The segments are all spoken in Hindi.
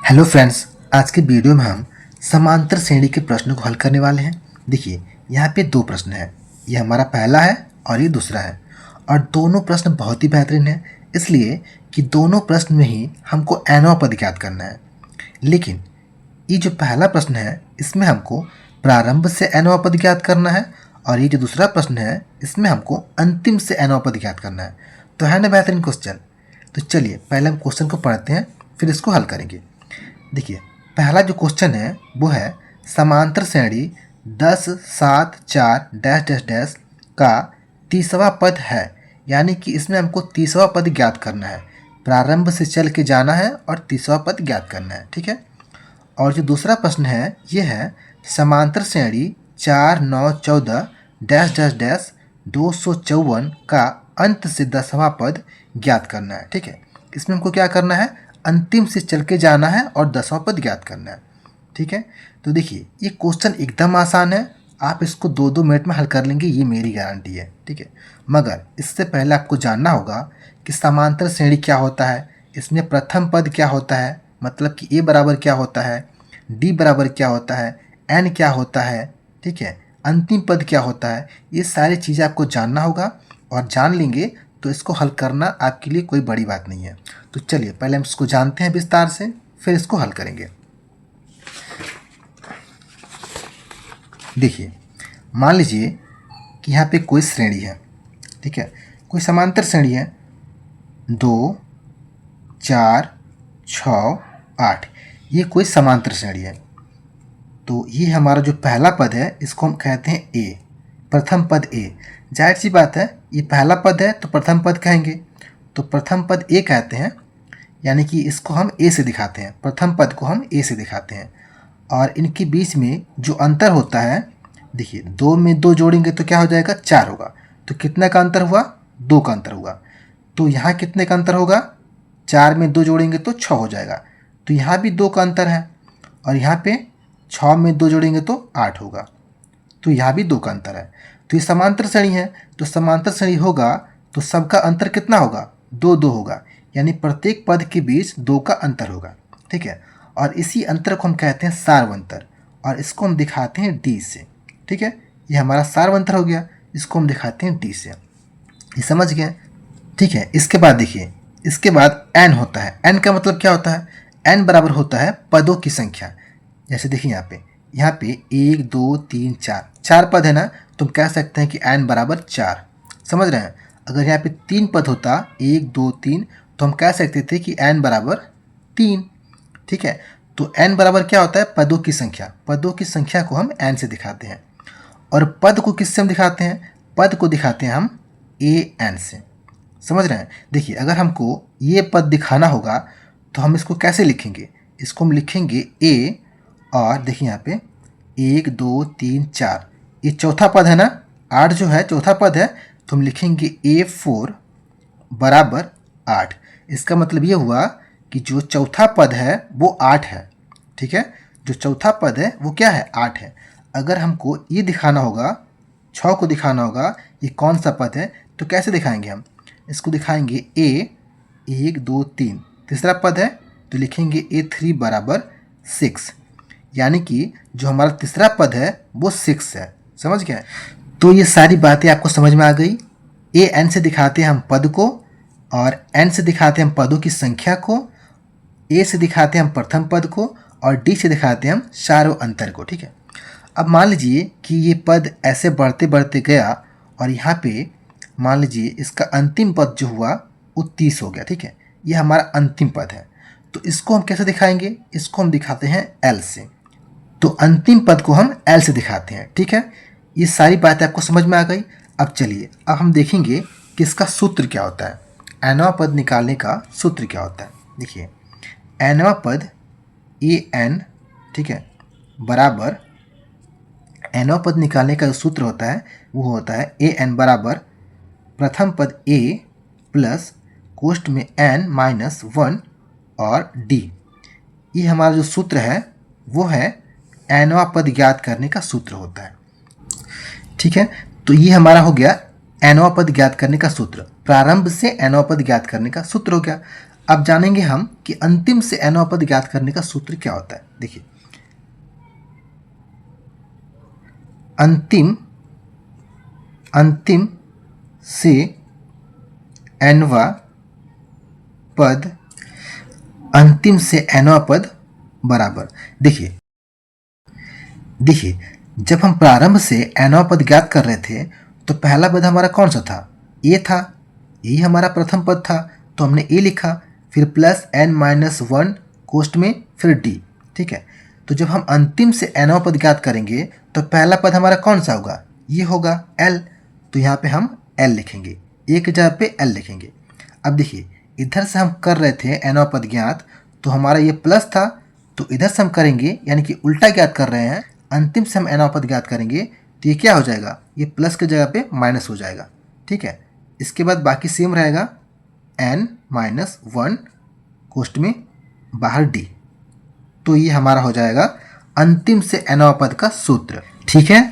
हेलो फ्रेंड्स, आज के वीडियो में हम समांतर श्रेणी के प्रश्नों को हल करने वाले हैं। देखिए, यहाँ पे दो प्रश्न है। ये हमारा पहला है और ये दूसरा है, और दोनों प्रश्न बहुत ही बेहतरीन है, इसलिए कि दोनों प्रश्न में ही हमको एनोवा पद ज्ञात करना है। लेकिन ये जो पहला प्रश्न है इसमें हमको प्रारंभ से एनोवा पद ज्ञात करना है, और ये जो दूसरा प्रश्न है इसमें हमको अंतिम से एनोवा पद ज्ञात करना है। तो है ना बेहतरीन क्वेश्चन। तो चलिए पहले हम क्वेश्चन को पढ़ते हैं, फिर इसको हल करेंगे। देखिए, पहला जो क्वेश्चन है वो है समांतर श्रेणी 10 7 4 डैश डैश डैश का तीसरा पद है, यानी कि इसमें हमको तीसरा पद ज्ञात करना है। प्रारंभ से चल के जाना है और तीसरा पद ज्ञात करना है, ठीक है। और जो दूसरा प्रश्न है ये है समांतर श्रेणी 4 9 14 डैश डैश डैश 254 का अंत से 10वां पद ज्ञात करना है, ठीक है। इसमें हमको क्या करना है, अंतिम से चल के जाना है और 10वां पद ज्ञात करना है, ठीक है। तो देखिए, ये क्वेश्चन एकदम आसान है, आप इसको 2-2 मिनट में हल कर लेंगे, ये मेरी गारंटी है, ठीक है। मगर इससे पहले आपको जानना होगा कि समांतर श्रेणी क्या होता है, इसमें प्रथम पद क्या होता है, मतलब कि ए बराबर क्या होता है, डी बराबर क्या होता है, एन क्या होता है, ठीक है, अंतिम पद क्या होता है। ये सारी चीज़ें आपको जानना होगा, और जान लेंगे तो इसको हल करना आपके लिए कोई बड़ी बात नहीं है। तो चलिए पहले हम इसको जानते हैं विस्तार से, फिर इसको हल करेंगे। देखिए, मान लीजिए कि यहाँ पे कोई श्रेणी है, ठीक है, कोई समांतर श्रेणी है 2 4 6 8, ये कोई समांतर श्रेणी है। तो ये हमारा जो पहला पद है इसको हम कहते हैं ए, प्रथम पद ए। जाहिर सी बात है, ये पहला पद है तो प्रथम पद कहेंगे, तो प्रथम पद ए कहते हैं, यानी कि इसको हम ए से दिखाते हैं, प्रथम पद को हम ए से दिखाते हैं। और इनके बीच में जो अंतर होता है, देखिए 2 में 2 जोड़ेंगे तो क्या हो जाएगा, 4 होगा। तो कितने का अंतर हुआ, 2 का अंतर हुआ। तो यहाँ कितने का अंतर होगा, 4 में 2 जोड़ेंगे तो 6 हो जाएगा। तो यहाँ भी 2 का अंतर है, और यहाँ पे 6 में 2 जोड़ेंगे तो 8 होगा। तो यहाँ भी 2 का अंतर है। तो ये समांतर श्रेणी है, तो समांतर श्रेणी होगा तो सबका अंतर कितना होगा, 2-2 होगा, यानी प्रत्येक पद के बीच 2 का अंतर होगा, ठीक है। और इसी अंतर को हम कहते हैं सार्वंतर, और इसको हम दिखाते हैं डी से, ठीक है। ये हमारा सार्वंतर हो गया, इसको हम दिखाते हैं डी से। ये समझ गए, ठीक है। इसके बाद देखिए, इसके बाद एन होता है। एन का मतलब क्या होता है, एन बराबर होता है पदों की संख्या। जैसे देखिए यहाँ पे 1 2 3 4 4 पद है ना, तो हम कह सकते हैं कि एन बराबर 4। समझ रहे हैं। अगर यहाँ पे 3 पद होता 1 2 3, तो हम कह सकते थे कि एन बराबर 3, ठीक है। तो एन बराबर क्या होता है, पदों की संख्या। पदों की संख्या को हम एन से दिखाते हैं। और पद को किससे हम दिखाते हैं, पद को दिखाते हैं हम ए एन से। समझ रहे हैं। देखिए, अगर हमको ये पद दिखाना होगा तो हम इसको कैसे लिखेंगे, इसको हम लिखेंगे ए, और देखिए यहाँ पे 1 2 3 4, ये चौथा पद है ना, 8 जो है चौथा पद है, तो हम लिखेंगे A4 बराबर 8। इसका मतलब ये हुआ कि जो चौथा पद है वो 8 है, ठीक है। जो चौथा पद है वो क्या है, 8 है। अगर हमको ये दिखाना होगा, 6 को दिखाना होगा ये कौन सा पद है, तो कैसे दिखाएंगे हम, इसको दिखाएंगे A 1 2 3, तीसरा पद है तो लिखेंगे A3 बराबर 6, यानी कि जो हमारा तीसरा पद है वो 6 है। समझ गए। तो ये सारी बातें आपको समझ में आ गई। ए एन से दिखाते हैं हम पद को, और एन से दिखाते हैं हम पदों की संख्या को, ए से दिखाते हैं हम प्रथम पद को, और डी से दिखाते हैं हम सार्व अंतर को, ठीक है। अब मान लीजिए कि ये पद ऐसे बढ़ते बढ़ते गया, और यहाँ पे मान लीजिए इसका अंतिम पद जो हुआ वो 30 हो गया, ठीक है। ये हमारा अंतिम पद है। तो इसको हम कैसे दिखाएंगे, इसको हम दिखाते हैं एल से। तो अंतिम पद को हम एल से दिखाते हैं, ठीक है। ये सारी बातें आपको समझ में आ गई। अब चलिए, अब हम देखेंगे कि इसका सूत्र क्या होता है, एनवा पद निकालने का सूत्र क्या होता है। देखिए, एनवा पद ए एन, ठीक है, बराबर एनवा पद निकालने का जो सूत्र होता है वो होता है ए एन बराबर प्रथम पद ए प्लस कोष्ठ में एन माइनस 1 और डी। ये हमारा जो सूत्र है वो है एनवा पद ज्ञात करने का सूत्र होता है, ठीक है। तो ये हमारा हो गया एनवा पद ज्ञात करने का सूत्र, प्रारंभ से एनवा पद ज्ञात करने का सूत्र हो गया। अब जानेंगे हम कि अंतिम से nवां पद ज्ञात करने का सूत्र क्या होता है। देखिए, अंतिम से nवां पद, अंतिम से nवां पद बराबर, देखिए जब हम प्रारंभ से nवां पद ज्ञात कर रहे थे तो पहला पद हमारा कौन सा था, a था, यही हमारा प्रथम पद था, तो हमने a लिखा, फिर प्लस n-1 कोष्ठ में फिर d। ठीक है, तो जब हम अंतिम से nवां पद ज्ञात करेंगे तो पहला पद हमारा कौन सा होगा, ये होगा l, तो यहाँ पे हम l लिखेंगे, एक जगह पे l लिखेंगे। अब देखिए, इधर से हम कर रहे थे nवां पद ज्ञात, तो हमारा ये प्लस था, तो इधर से हम करेंगे यानी कि उल्टा ज्ञात कर रहे हैं, अंतिम से हम nवां पद ज्ञात करेंगे तो ये क्या हो जाएगा, ये प्लस के जगह पे माइनस हो जाएगा। ठीक है, इसके बाद बाकी सेम रहेगा, n-1 कोष्ठ में बाहर d, तो ये हमारा हो जाएगा अंतिम से nवां पद का सूत्र। ठीक है,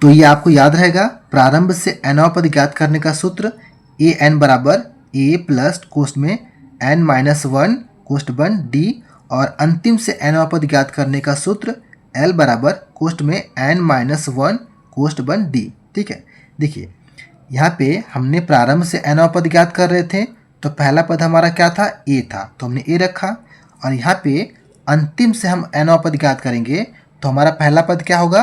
तो ये आपको याद रहेगा, प्रारंभ से nवां पद ज्ञात करने का सूत्र an बराबर a प्लस कोष्ठ में n-1 कोष्ठ बन d, और अंतिम से nवां पद ज्ञात करने का सूत्र l बराबर कोष्ठ में n-1 कोष्ठ बन d। ठीक है, देखिए यहाँ पे हमने प्रारंभ से nवां पद ज्ञात कर रहे थे, तो पहला पद हमारा क्या था, a था, तो हमने a रखा, और यहाँ पे अंतिम से हम nवां पद ज्ञात करेंगे तो हमारा पहला पद क्या होगा,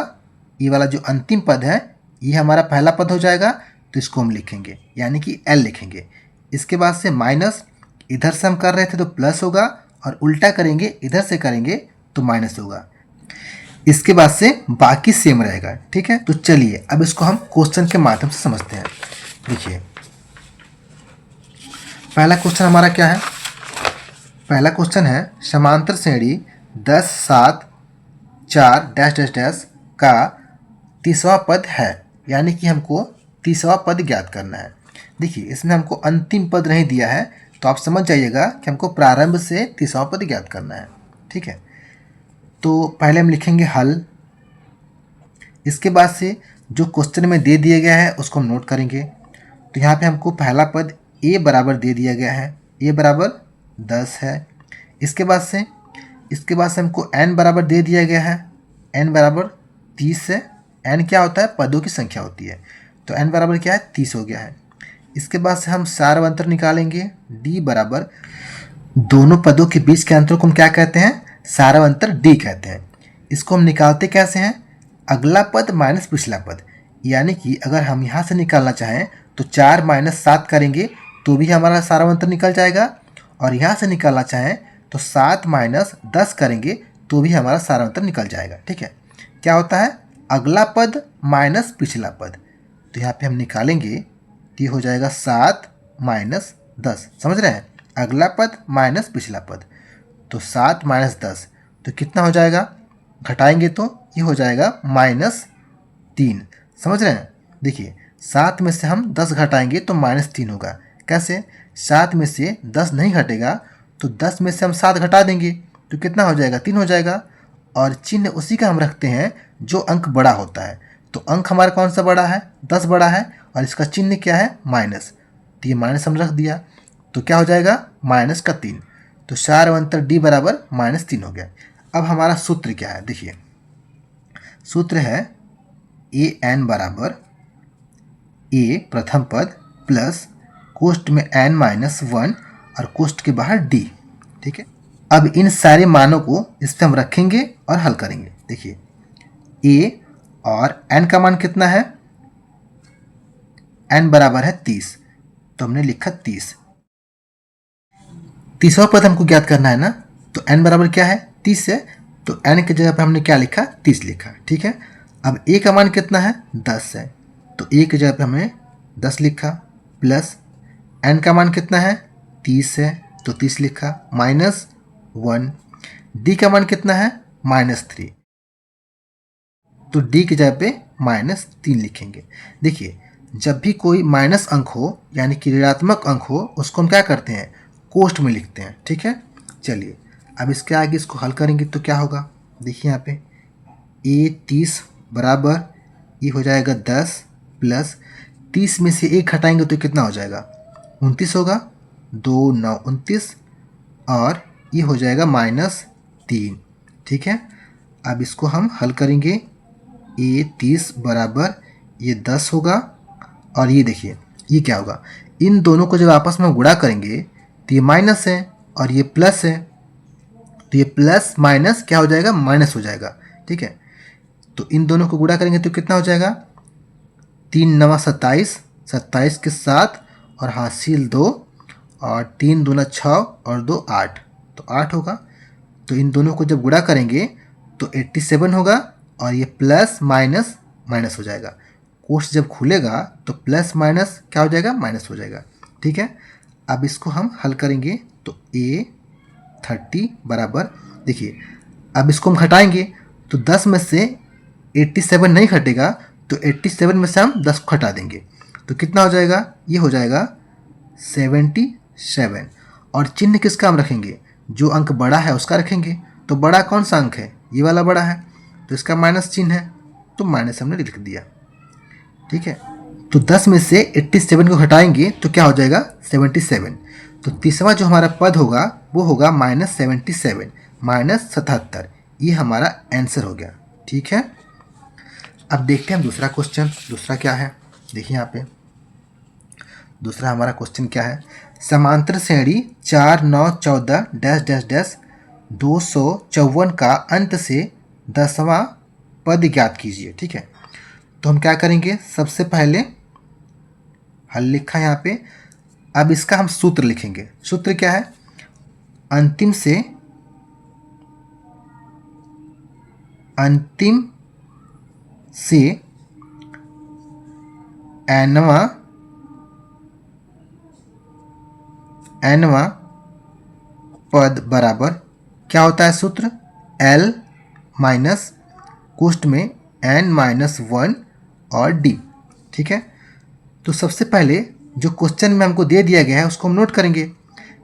ये वाला जो अंतिम पद है ये हमारा पहला पद हो जाएगा, तो इसको हम लिखेंगे यानी कि l लिखेंगे। इसके बाद से माइनस, इधर से हम कर रहे थे तो प्लस होगा, और उल्टा करेंगे इधर से करेंगे तो माइनस होगा। इसके बाद से बाकी सेम रहेगा। ठीक है, तो चलिए अब इसको हम क्वेश्चन के माध्यम से समझते हैं। देखिए, पहला क्वेश्चन हमारा क्या है, पहला क्वेश्चन है समांतर श्रेणी 10, 7, 4 डैश डैश डैश का तीसरा पद है, यानी कि हमको तीसरा पद ज्ञात करना है। देखिए, इसमें हमको अंतिम पद नहीं दिया है, तो आप समझ जाइएगा कि हमको प्रारंभ से तीसरा पद ज्ञात करना है। ठीक है, तो पहले हम लिखेंगे हल, इसके बाद से जो क्वेश्चन में दे दिया गया है उसको हम नोट करेंगे। तो यहाँ पे हमको पहला पद a बराबर दे दिया गया है, a बराबर 10 है। इसके बाद से हमको n बराबर दे दिया गया है, n बराबर 30 है। n क्या होता है, पदों की संख्या होती है, तो n बराबर क्या है, 30 हो गया है। इसके बाद से हम सारवंतर निकालेंगे, d बराबर, दोनों पदों के बीच के अंतर को हम क्या कहते हैं, सारवंतर d कहते हैं। इसको हम निकालते कैसे हैं, अगला पद माइनस पिछला पद, यानी कि अगर हम यहाँ से निकालना चाहें तो 4 - 7 करेंगे तो भी हमारा सारवंतर निकल जाएगा, और यहाँ से निकालना चाहें तो 7 - 10 करेंगे तो भी हमारा सारवंतर निकल जाएगा। ठीक है, क्या होता है, अगला पद माइनस पिछला पद, तो यहाँ पे हम निकालेंगे तो ये हो जाएगा 7 - 10। समझ रहे हैं, अगला पद माइनस पिछला पद, तो 7 - 10 तो कितना हो जाएगा, घटाएंगे तो ये हो जाएगा -3। समझ रहे हैं, देखिए 7 में से हम 10 घटाएंगे तो -3 होगा। कैसे, 7 में से 10 नहीं घटेगा तो 10 में से हम 7 घटा देंगे तो कितना हो जाएगा, 3 हो जाएगा, और चिन्ह उसी का हम रखते हैं जो अंक बड़ा होता है। तो अंक हमारा कौन सा बड़ा है, 10 बड़ा है, और इसका चिन्ह क्या है, माइनस, तो ये माइनस हम रख दिया, तो क्या हो जाएगा, -3। तो सारवंतर d बराबर -3 हो गया। अब हमारा सूत्र क्या है, देखिए सूत्र है an बराबर a प्रथम पद प्लस कोष्ठ में n-1 और कोष्ठ के बाहर d। ठीक है, अब इन सारे मानों को इस पर हम रखेंगे और हल करेंगे। देखिए, a और n का मान कितना है, n बराबर है 30, तो हमने लिखा 30। तीसरा पद हमको ज्ञात करना है ना, तो n बराबर क्या है, 30 है, तो n की जगह पर हमने क्या लिखा, 30 लिखा। ठीक है, अब a का मान कितना है, 10 है, तो a की जगह पर हमने 10 लिखा, प्लस n का मान कितना है, 30 है, तो 30 लिखा, -1, d का मान कितना है, -3, तो d की जगह पे -3 लिखेंगे। देखिए, जब भी कोई माइनस अंक हो यानी कि ऋणात्मक अंक हो, उसको हम क्या करते हैं, कोष्ठ में लिखते हैं। ठीक है, चलिए अब इसके आगे इसको हल करेंगे तो क्या होगा, देखिए यहाँ पे a 30 बराबर ये हो जाएगा 10 प्लस 30 में से 1 घटाएंगे तो कितना हो जाएगा, 29 होगा, 2 9 29, और ये हो जाएगा -3। ठीक है, अब इसको हम हल करेंगे। a 30 बराबर ये 10 होगा और ये देखिए ये क्या होगा, इन दोनों को जब आपस में गुणा करेंगे तो ये माइनस है और ये प्लस है, तो ये प्लस माइनस क्या हो जाएगा, माइनस हो जाएगा। ठीक है, तो इन दोनों को गुणा करेंगे तो कितना हो जाएगा, 3 9 27, 27 के 7 और हासिल 2 और 3 दूना 6 और 2 8, तो 8 होगा। तो इन दोनों को जब गुणा करेंगे तो 87 होगा और ये प्लस माइनस माइनस हो जाएगा। कोष्ठ जब खुलेगा तो प्लस माइनस क्या हो जाएगा, माइनस हो जाएगा। ठीक है, अब इसको हम हल करेंगे तो a 30 बराबर, देखिए अब इसको हम घटाएंगे तो 10 में से 87 नहीं घटेगा, तो 87 में से हम 10 को घटा देंगे तो कितना हो जाएगा, ये हो जाएगा 77। और चिन्ह किसका हम रखेंगे, जो अंक बड़ा है उसका रखेंगे। तो बड़ा कौन सा अंक है, ये वाला बड़ा है, तो इसका माइनस चिन्ह है, तो माइनस हमने लिख दिया। ठीक है, तो 10 में से 87 को घटाएंगे तो क्या हो जाएगा, 77। तो तीसरा जो हमारा पद होगा वो होगा -77 -77, ये हमारा आंसर हो गया। ठीक है, अब देखते हैं हम दूसरा क्वेश्चन। दूसरा क्या है, देखिए यहाँ पे दूसरा हमारा क्वेश्चन क्या है, समांतर श्रेणी 4 9 14 डैश डैश डैश 254 का अंत से 10वां पद ज्ञात कीजिए। ठीक है, तो हम क्या करेंगे, सबसे पहले हल लिखा यहाँ पे, अब इसका हम सूत्र लिखेंगे। सूत्र क्या है, अंतिम से nवां पद बराबर क्या होता है सूत्र, l माइनस कोष्ठ में n-1 और d। ठीक है, तो सबसे पहले जो क्वेश्चन में हमको दे दिया गया है उसको हम नोट करेंगे।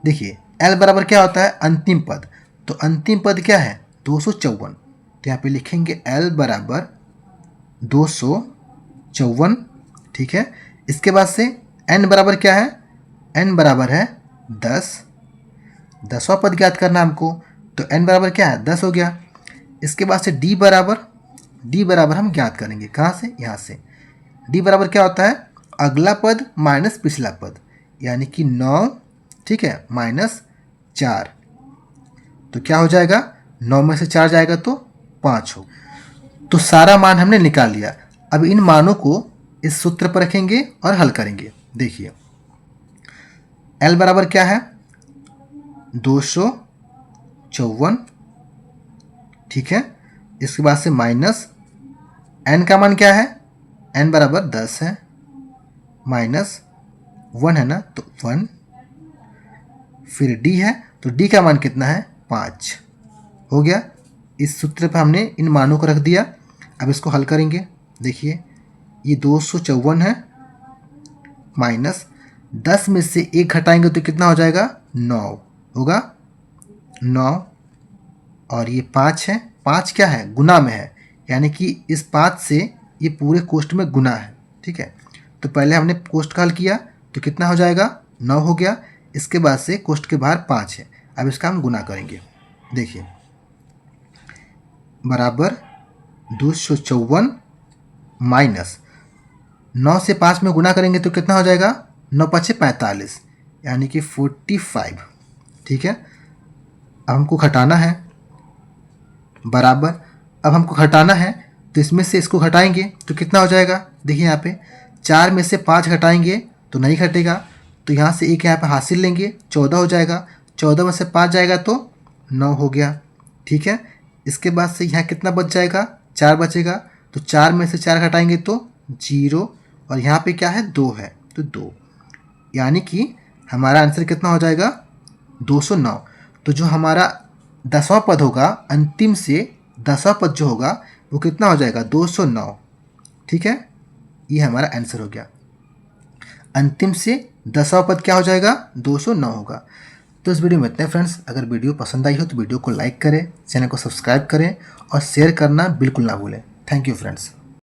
देखिए l बराबर क्या होता है, अंतिम पद, तो अंतिम पद क्या है, 254, तो यहाँ पे लिखेंगे l बराबर 254। ठीक है, इसके बाद से n बराबर क्या है, n बराबर है 10, 10वां पद ज्ञात करना हमको, तो n बराबर क्या है, 10 हो गया। इसके बाद से d बराबर हम ज्ञात करेंगे, कहाँ से, यहाँ से। d बराबर क्या होता है, अगला पद माइनस पिछला पद, यानी कि 9, ठीक है, -4, तो क्या हो जाएगा, 9 में से 4 जाएगा तो 5 हो। तो सारा मान हमने निकाल लिया। अब इन मानों को इस सूत्र पर रखेंगे और हल करेंगे। देखिए l बराबर क्या है, 254। ठीक है, इसके बाद से माइनस n का मान क्या है, n बराबर 10 है, -1 है ना, तो 1, फिर d है, तो d का मान कितना है, 5 हो गया। इस सूत्र पर हमने इन मानों को रख दिया। अब इसको हल करेंगे। देखिए ये 254 है, माइनस 10 में से 1 घटाएंगे तो कितना हो जाएगा, 9 होगा, 9 और ये 5 है, 5 क्या है, गुना में है, यानी कि इस 5 से ये पूरे कोष्ठ में गुना है। ठीक है, तो पहले हमने कोष्ठ का हल किया तो कितना हो जाएगा, 9 हो गया। इसके बाद से कोष्ठ के बाहर 5 है, अब इसका हम गुना करेंगे। देखिए बराबर 254 माइनस 9 से 5 में गुना करेंगे तो कितना हो जाएगा, 9 5 45, यानी कि 45। ठीक है, अब हमको घटाना है, बराबर अब हमको घटाना है तो इसमें से इसको घटाएंगे तो कितना हो जाएगा। देखिए यहाँ पे 4 में से 5 घटाएंगे तो नहीं घटेगा, तो यहाँ से एक यहाँ पे हासिल लेंगे, 14 हो जाएगा, 14 में से 5 जाएगा तो 9 हो गया। ठीक है, इसके बाद से यहाँ कितना बच जाएगा, 4 बचेगा, तो 4 में से 4 घटाएंगे तो 0, और यहाँ पे क्या है, 2 है, तो 2, यानी कि हमारा आंसर कितना हो जाएगा, 209। तो जो हमारा 10वां पद होगा, अंतिम से 10वां पद जो होगा वो कितना हो जाएगा, 209। ठीक है, ये हमारा आंसर हो गया। अंतिम से 10वां पद क्या हो जाएगा, 209 होगा। तो इस वीडियो में इतना फ्रेंड्स। अगर वीडियो पसंद आई हो तो वीडियो को लाइक करें, चैनल को सब्सक्राइब करें और शेयर करना बिल्कुल ना भूलें। Thank you friends.